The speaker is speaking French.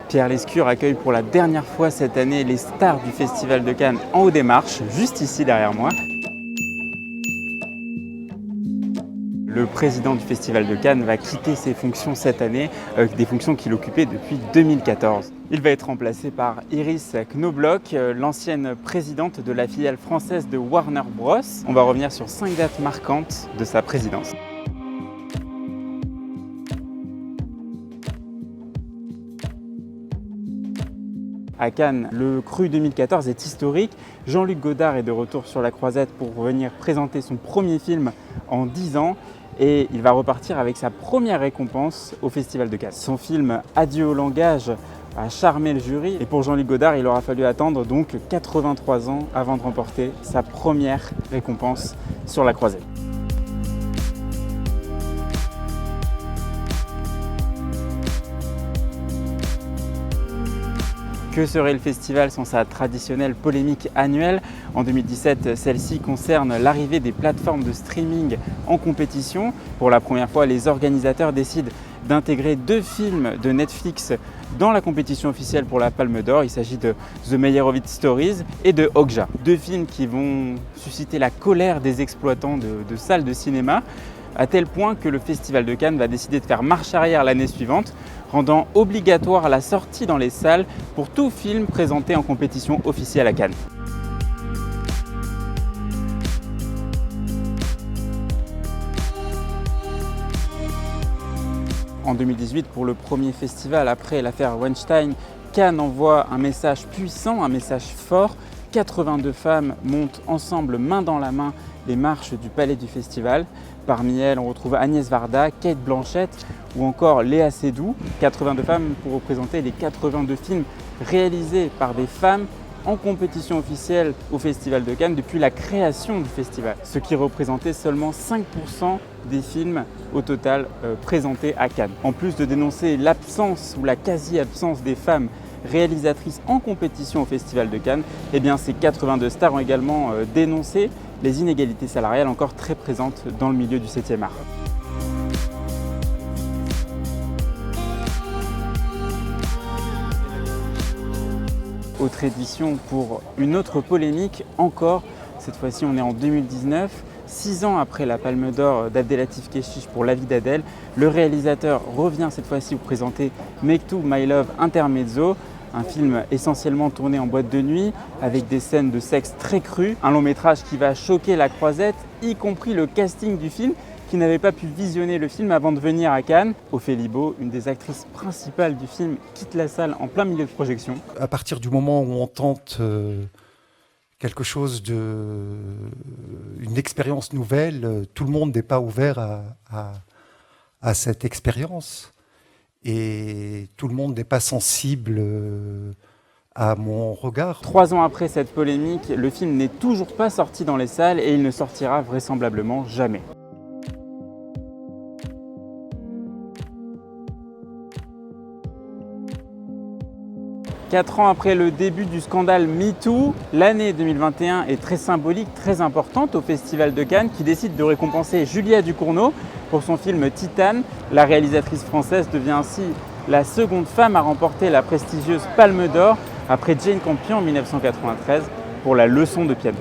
Pierre Lescure accueille pour la dernière fois cette année les stars du Festival de Cannes en haut des marches, juste ici derrière moi. Le président du Festival de Cannes va quitter ses fonctions cette année, des fonctions qu'il occupait depuis 2014. Il va être remplacé par Iris Knobloch, l'ancienne présidente de la filiale française de Warner Bros. On va revenir sur 5 dates marquantes de sa présidence. À Cannes, le Cru 2014 est historique. Jean-Luc Godard est de retour sur la croisette pour venir présenter son premier film en 10 ans. Et il va repartir avec sa première récompense au Festival de Cannes. Son film Adieu au langage a charmé le jury. Et pour Jean-Luc Godard, il aura fallu attendre donc 83 ans avant de remporter sa première récompense sur la croisette. Que serait le festival sans sa traditionnelle polémique annuelle? En 2017, celle-ci concerne l'arrivée des plateformes de streaming en compétition. Pour la première fois, les organisateurs décident d'intégrer 2 films de Netflix dans la compétition officielle pour la Palme d'Or. Il s'agit de The Meyerowitz Stories et de Okja. 2 films qui vont susciter la colère des exploitants de salles de cinéma, à tel point que le Festival de Cannes va décider de faire marche arrière l'année suivante, rendant obligatoire la sortie dans les salles pour tout film présenté en compétition officielle à Cannes. En 2018, pour le premier festival après l'affaire Weinstein, Cannes envoie un message puissant, un message fort. 82 femmes montent ensemble, main dans la main, les marches du palais du festival. Parmi elles, on retrouve Agnès Varda, Cate Blanchett ou encore Léa Seydoux. 82 femmes pour représenter les 82 films réalisés par des femmes en compétition officielle au Festival de Cannes depuis la création du festival, ce qui représentait seulement 5% des films au total présentés à Cannes. En plus de dénoncer l'absence ou la quasi-absence des femmes réalisatrices en compétition au Festival de Cannes, eh bien, ces 82 stars ont également dénoncé les inégalités salariales encore très présentes dans le milieu du 7e art. Autre édition pour une autre polémique encore. Cette fois-ci, on est en 2019. 6 ans après la Palme d'Or d'Abdelatif Kechiche pour La vie d'Adèle, le réalisateur revient cette fois-ci vous présenter Mektoub My Love Intermezzo, un film essentiellement tourné en boîte de nuit avec des scènes de sexe très crues, un long métrage qui va choquer la croisette, y compris le casting du film qui n'avait pas pu visionner le film avant de venir à Cannes. Ophélie Beau, une des actrices principales du film, quitte la salle en plein milieu de projection. À partir du moment où on tente quelque chose une expérience nouvelle, tout le monde n'est pas ouvert à cette expérience. Et tout le monde n'est pas sensible à mon regard. 3 ans après cette polémique, le film n'est toujours pas sorti dans les salles et il ne sortira vraisemblablement jamais. Quatre ans après le début du scandale MeToo, l'année 2021 est très symbolique, très importante au Festival de Cannes qui décide de récompenser Julia Ducournau pour son film Titane. La réalisatrice française devient ainsi la seconde femme à remporter la prestigieuse Palme d'Or après Jane Campion en 1993 pour La leçon de piano.